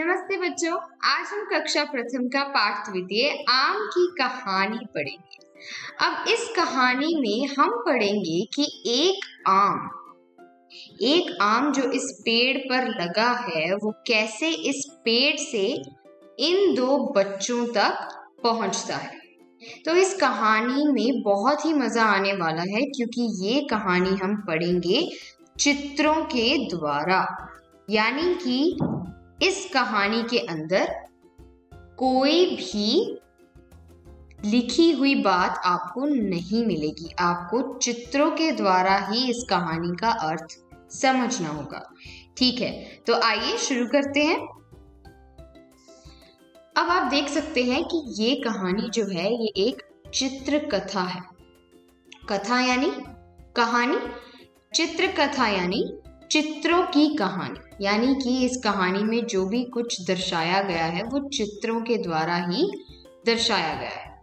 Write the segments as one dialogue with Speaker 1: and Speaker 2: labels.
Speaker 1: नमस्ते बच्चों। आज हम कक्षा प्रथम का पाठ द्वितीय आम की कहानी पढ़ेंगे। अब इस कहानी में हम पढ़ेंगे कि एक आम जो इस पेड़ पर लगा है वो कैसे इस पेड़ से इन दो बच्चों तक पहुंचता है। तो इस कहानी में बहुत ही मजा आने वाला है क्योंकि ये कहानी हम पढ़ेंगे चित्रों के द्वारा, यानी कि इस कहानी के अंदर कोई भी लिखी हुई बात आपको नहीं मिलेगी। आपको चित्रों के द्वारा ही इस कहानी का अर्थ समझना होगा। ठीक है, तो आइए शुरू करते हैं। अब आप देख सकते हैं कि ये कहानी जो है ये एक चित्र कथा है। कथा यानी कहानी, चित्र कथा यानी चित्रों की कहानी, यानी कि इस कहानी में जो भी कुछ दर्शाया गया है वो चित्रों के द्वारा ही दर्शाया गया है।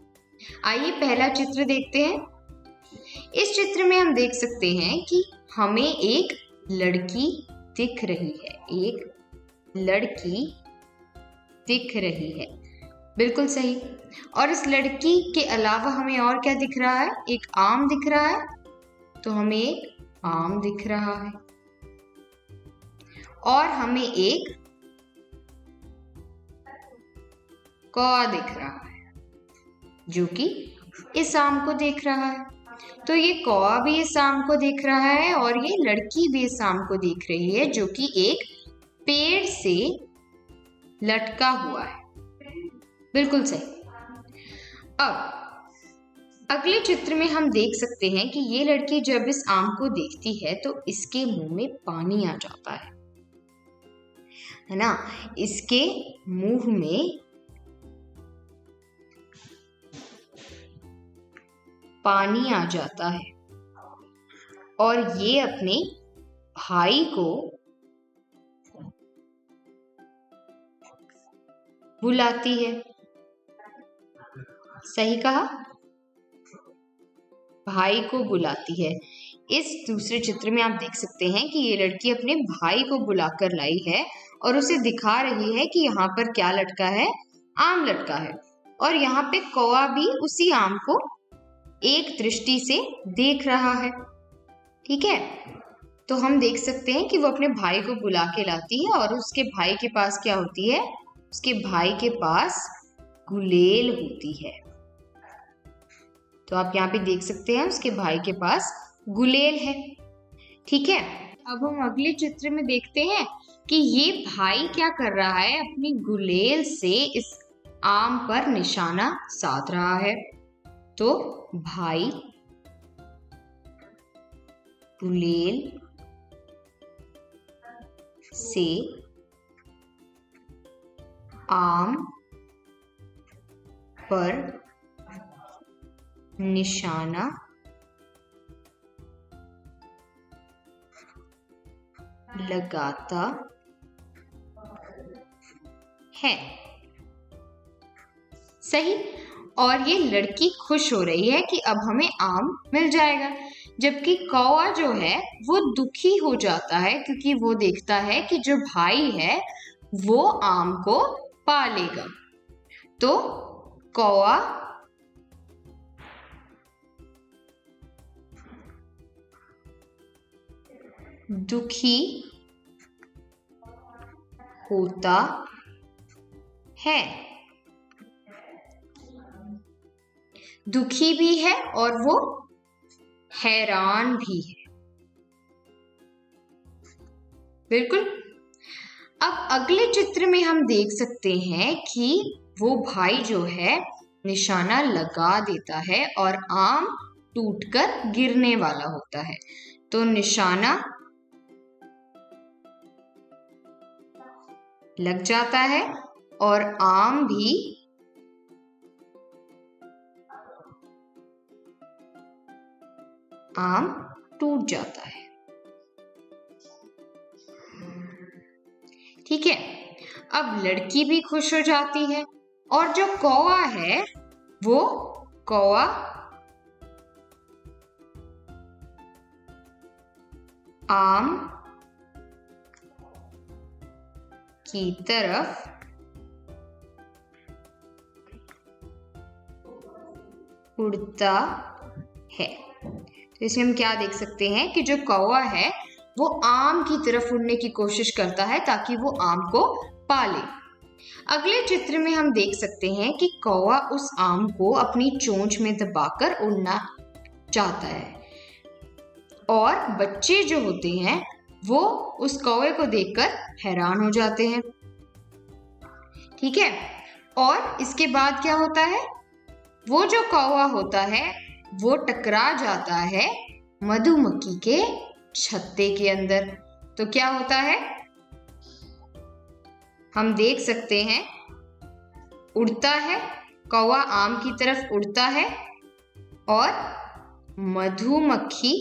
Speaker 1: आइए पहला चित्र देखते हैं। इस चित्र में हम देख सकते हैं कि हमें एक लड़की दिख रही है। एक लड़की दिख रही है, बिल्कुल सही। और इस लड़की के अलावा हमें और क्या दिख रहा है? एक आम दिख रहा है, तो हमें एक आम दिख रहा है और हमें एक कौवा दिख रहा है जो कि इस आम को देख रहा है। तो ये कौवा भी इस आम को देख रहा है और ये लड़की भी इस आम को देख रही है जो कि एक पेड़ से लटका हुआ है, बिल्कुल सही। अब अगले चित्र में हम देख सकते हैं कि ये लड़की जब इस आम को देखती है तो इसके मुंह में पानी आ जाता है ना। इसके मुंह में पानी आ जाता है और ये अपने भाई को बुलाती है। सही कहा, भाई को बुलाती है। इस दूसरे चित्र में आप देख सकते हैं कि ये लड़की अपने भाई को बुलाकर लाई है और उसे दिखा रही है कि यहाँ पर क्या लटका है? आम लटका है। और यहाँ पे कौवा भी उसी आम को एक दृष्टि से देख रहा है। ठीक है, तो हम देख सकते हैं कि वो अपने भाई को बुला के लाती है और उसके भाई के पास क्या होती है? उसके भाई के पास गुलेल होती है। तो आप यहाँ पे देख सकते हैं उसके भाई के पास गुलेल है। ठीक है, अब हम अगले चित्र में देखते हैं कि ये भाई क्या कर रहा है? अपनी गुलेल से इस आम पर निशाना साध रहा है। तो भाई गुलेल से आम पर निशाना लगाता है। सही। और ये लड़की खुश हो रही है कि अब हमें आम मिल जाएगा, जबकि कौवा जो है वो दुखी हो जाता है क्योंकि वो देखता है कि जो भाई है वो आम को पा लेगा। तो कौवा दुखी होता है, दुखी भी है और वो हैरान भी है, बिल्कुल। अब अगले चित्र में हम देख सकते हैं कि वो भाई जो है निशाना लगा देता है और आम टूटकर गिरने वाला होता है। तो निशाना लग जाता है और आम भी टूट जाता है। ठीक है, अब लड़की भी खुश हो जाती है और जो कौवा है वो कौवा आम की तरफ उड़ता है। तो इसमें हम क्या देख सकते हैं कि जो कौवा है वो आम की तरफ उड़ने की कोशिश करता है ताकि वो आम को पा ले। अगले चित्र में हम देख सकते हैं कि कौवा उस आम को अपनी चोंच में दबाकर उड़ना चाहता है और बच्चे जो होते हैं वो उस कौवे को देखकर हैरान हो जाते हैं। ठीक है, और इसके बाद क्या होता है, वो जो कौवा होता है वो टकरा जाता है मधुमक्खी के छत्ते के अंदर। तो क्या होता है, हम देख सकते हैं उड़ता है कौवा, आम की तरफ उड़ता है और मधुमक्खी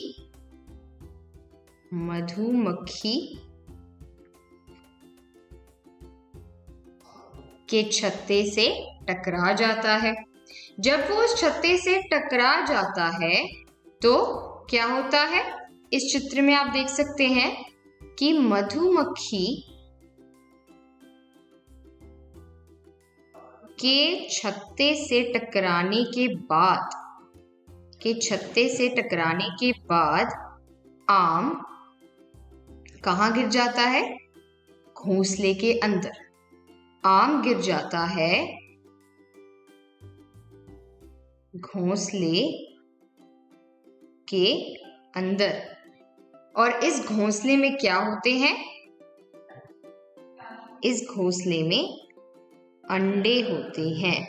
Speaker 1: के छत्ते से टकरा जाता है। जब वो उस छत्ते से टकरा जाता है तो क्या होता है, इस चित्र में आप देख सकते हैं कि मधुमक्खी के छत्ते से टकराने के बाद आम कहाँ गिर जाता है, घोंसले के अंदर। आम गिर जाता है घोंसले के अंदर और इस घोंसले में क्या होते हैं, इस घोंसले में अंडे होते हैं।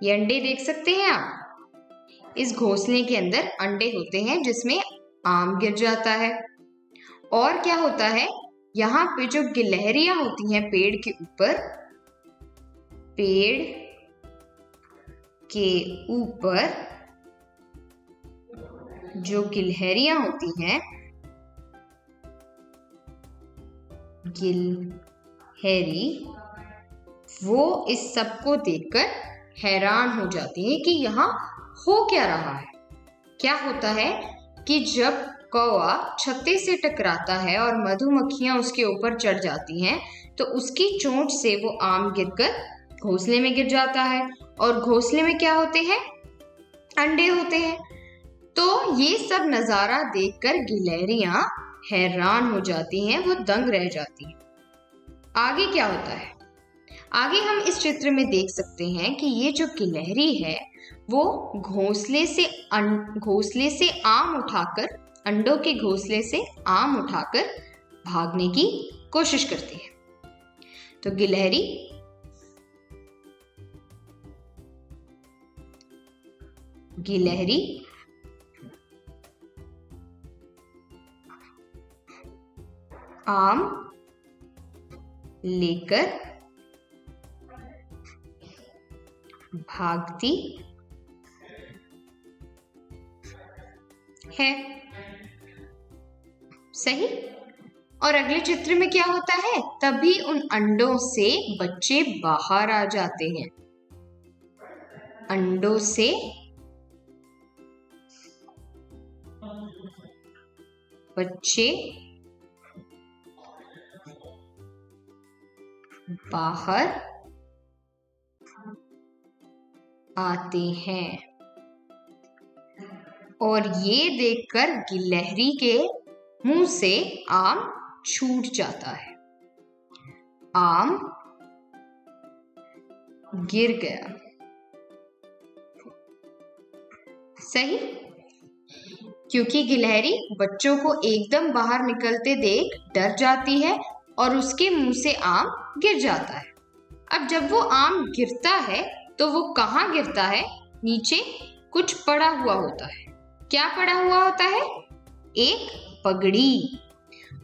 Speaker 1: ये अंडे देख सकते हैं आप, इस घोंसले के अंदर अंडे होते हैं जिसमें आम गिर जाता है। और क्या होता है, यहाँ पे जो गिलहरियां होती हैं पेड़ के ऊपर, पेड़ के ऊपर जो गिलहरियां होती हैं, गिलहरी वो इस सब को देखकर हैरान हो जाती है कि यहाँ हो क्या रहा है। क्या होता है कि जब कौवा छत्ते से टकराता है और मधुमक्खियां उसके ऊपर चढ़ जाती हैं तो उसकी चोंच से वो आम गिरकर घोंसले में गिर जाता है और घोंसले में क्या होते हैं, अंडे होते हैं। तो ये सब नजारा देखकर गिलहरियां हैरान हो जाती हैं, वो दंग रह जाती हैं। आगे क्या होता है, आगे हम इस चित्र में देख सकते हैं कि ये जो गिलहरी है वो घोंसले से आम उठाकर, अंडों के घोंसले से आम उठाकर भागने की कोशिश करती है। तो गिलहरी आम लेकर भागती है। सही। और अगले चित्र में क्या होता है, तभी उन अंडों से बच्चे बाहर आ जाते हैं। अंडों से बच्चे बाहर आते हैं और ये देखकर गिलहरी के मुंह से आम छूट जाता है, आम गिर गया। सही, क्योंकि गिलहरी बच्चों को एकदम बाहर निकलते देख डर जाती है और उसके मुंह से आम गिर जाता है। अब जब वो आम गिरता है तो वो कहाँ गिरता है, नीचे कुछ पड़ा हुआ होता है। क्या पड़ा हुआ होता है, एक पगड़ी।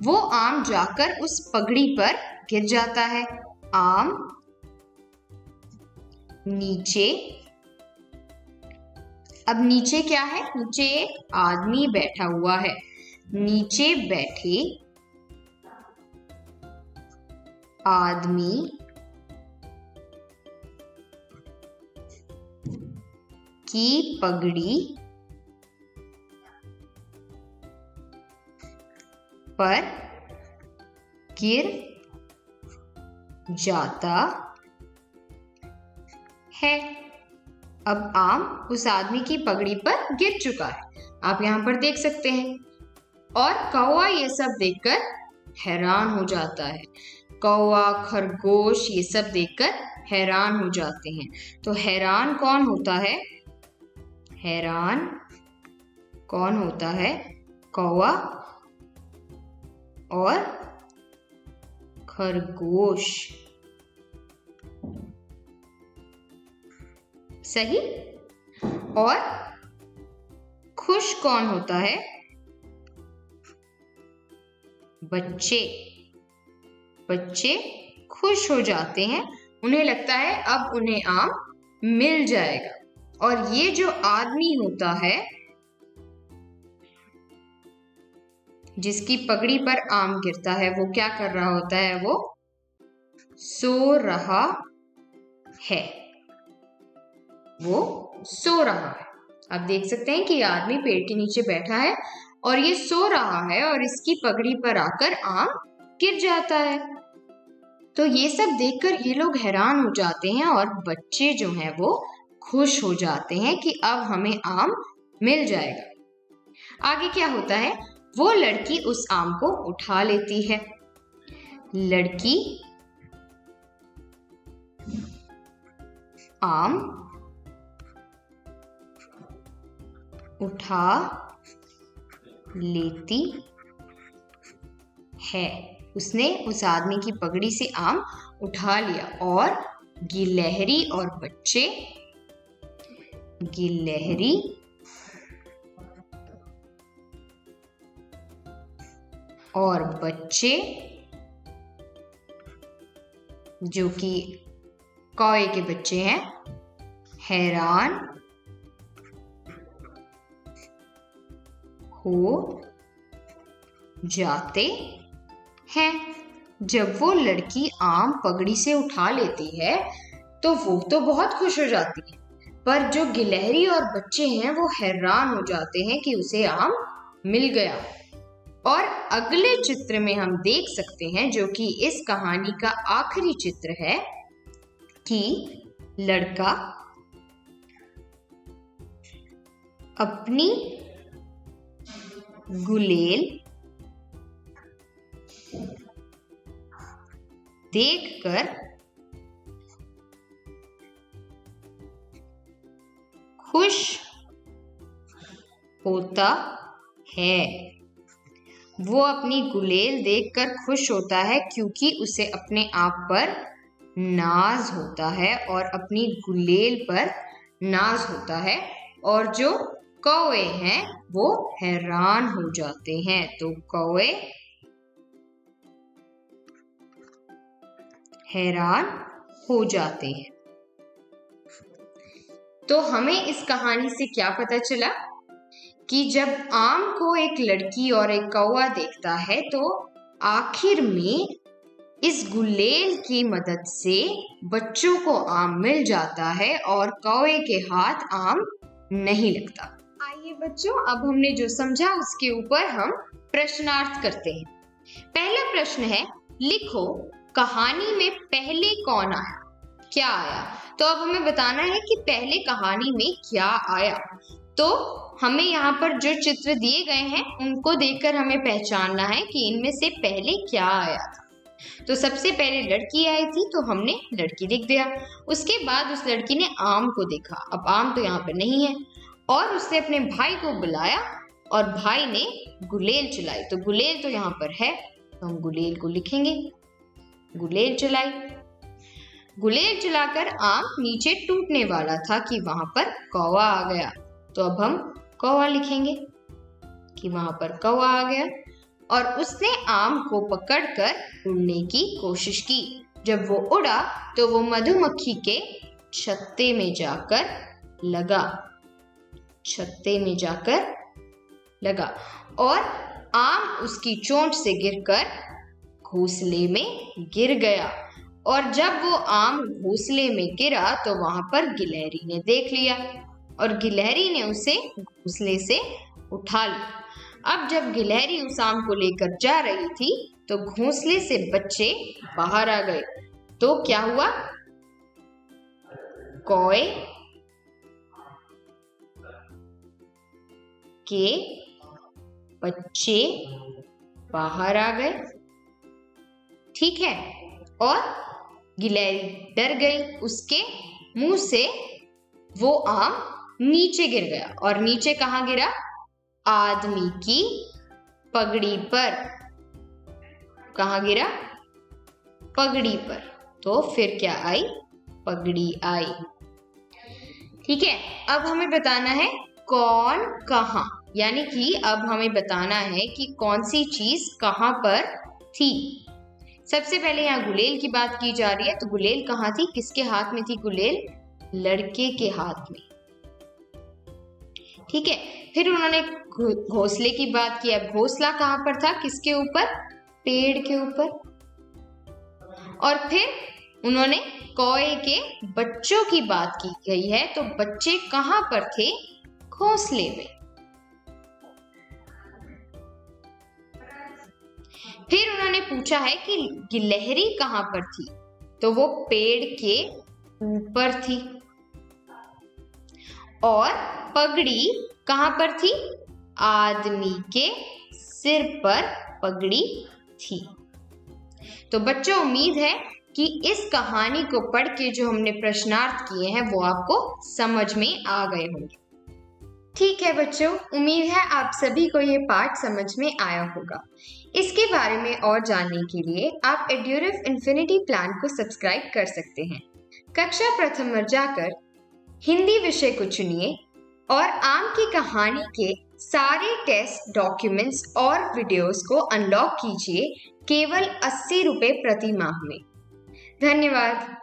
Speaker 1: वो आम जाकर उस पगड़ी पर गिर जाता है। आम नीचे, अब नीचे क्या है, नीचे एक आदमी बैठा हुआ है। नीचे बैठे आदमी की पगड़ी पर गिर जाता है। अब आम उस आदमी की पगड़ी पर गिर चुका है, आप यहाँ पर देख सकते हैं। और कौवा ये सब देखकर हैरान हो जाता है। कौवा, खरगोश ये सब देखकर हैरान हो जाते हैं। तो हैरान कौन होता है? हैरान कौन होता है? कौवा और खरगोश। सही। और खुश कौन होता है? बच्चे। बच्चे खुश हो जाते हैं, उन्हें लगता है अब उन्हें आम मिल जाएगा। और ये जो आदमी होता है जिसकी पगड़ी पर आम गिरता है, वो क्या कर रहा होता है? वो सो रहा है। वो सो रहा है। आप देख सकते हैं कि आदमी पेड़ के नीचे बैठा है और ये सो रहा है और इसकी पगड़ी पर आकर आम गिर जाता है। तो ये सब देखकर ये लोग हैरान हो जाते हैं और बच्चे जो हैं वो खुश हो जाते हैं कि अब हमें आम मिल जाएगा। आगे क्या होता है? वो लड़की उस आम को उठा लेती है। लड़की आम उठा लेती है। उसने उस आदमी की पगड़ी से आम उठा लिया और गिलहरी और बच्चे, गिलहरी और बच्चे जो कि कौवे के बच्चे हैं, हैरान हो जाते हैं। जब वो लड़की आम पगड़ी से उठा लेती है तो वो तो बहुत खुश हो जाती है, पर जो गिलहरी और बच्चे हैं वो हैरान हो जाते हैं कि उसे आम मिल गया। और अगले चित्र में हम देख सकते हैं, जो कि इस कहानी का आखिरी चित्र है, कि लड़का अपनी गुलेल देखकर खुश होता है। वो अपनी गुलेल देखकर खुश होता है क्योंकि उसे अपने आप पर नाज होता है और अपनी गुलेल पर नाज होता है। और जो कौवे हैं वो हैरान हो जाते हैं। तो कौवे हैरान हो जाते हैं। तो हमें इस कहानी से क्या पता चला कि जब आम को एक लड़की और एक कौवा देखता है तो आखिर में इस गुलेल की मदद से बच्चों को आम मिल जाता है और कौवे के हाथ आम नहीं लगता। आइए बच्चों, अब हमने जो समझा उसके ऊपर हम प्रश्नार्थ करते हैं। पहला प्रश्न है, लिखो कहानी में पहले कौन आया, क्या आया। तो अब हमें बताना है कि पहले कहानी में क्या आया। तो हमें यहाँ पर जो चित्र दिए गए हैं उनको देखकर हमें पहचानना है कि इनमें से पहले क्या आया था। तो सबसे पहले लड़की आई थी, तो हमने लड़की देख दिया। उसके बाद उस लड़की ने आम को देखा। अब आम तो यहाँ पर नहीं है और उसने अपने भाई को बुलाया और भाई ने गुलेल चलाई। तो गुलेल तो यहाँ पर है, तो हम गुलेल को लिखेंगे। गुलेल चलाई। गुलेल चलाकर आम नीचे टूटने वाला था कि वहां पर कौवा आ गया। तो अब हम कौवा लिखेंगे कि वहां पर कौवा आ गया और उसने आम को पकड़कर उड़ने की कोशिश की। जब वो उड़ा तो वो मधुमक्खी के छत्ते में जाकर लगा। छत्ते में जाकर लगा और आम उसकी चोंच से गिरकर घोंसले में गिर गया। और जब वो आम घोंसले में गिरा तो वहां पर गिलहरी ने देख लिया और गिलहरी ने उसे घोंसले से उठा लिया। अब जब गिलहरी उस आम को लेकर जा रही थी तो घोंसले से बच्चे बाहर आ गए तो क्या हुआ? कौए के बच्चे बाहर आ गए, ठीक है, और गिलहरी डर गई, उसके मुंह से वो आम नीचे गिर गया। और नीचे कहाँ गिरा? आदमी की पगड़ी पर। कहाँ गिरा? पगड़ी पर। तो फिर क्या आई? पगड़ी आई। ठीक है, अब हमें बताना है कौन कहाँ, यानी कि अब हमें बताना है कि कौन सी चीज कहाँ पर थी। सबसे पहले यहाँ गुलेल की बात की जा रही है, तो गुलेल कहाँ थी? किसके हाथ में थी गुलेल? लड़के के हाथ में, ठीक है। फिर उन्होंने घोंसले की बात की। अब घोंसला कहाँ पर था? किसके ऊपर? पेड़ के ऊपर। और फिर उन्होंने कौए के बच्चों की बात की गई है, तो बच्चे कहाँ पर थे? घोंसले में। फिर उन्होंने पूछा है कि गिलहरी कहाँ पर थी, तो वो पेड़ के ऊपर थी। और पगड़ी कहाँ पर थी? आदमी के सिर पर पगड़ी थी। तो बच्चों, उम्मीद है कि इस कहानी को पढ़ के जो हमने प्रश्नार्थ किए हैं वो आपको समझ में आ गए होंगे। ठीक है बच्चों, उम्मीद है आप सभी को ये पाठ समझ में आया होगा। इसके बारे में और जानने के लिए आप एड्यूरिफ इन्फिनिटी प्लान को सब्सक्राइब कर सकते हैं। कक्षा प्रथम में जाकर हिंदी विषय को चुनिए और आम की कहानी के सारे टेस्ट डॉक्यूमेंट्स और वीडियोस को अनलॉक कीजिए केवल 80 रुपए प्रति माह में। धन्यवाद।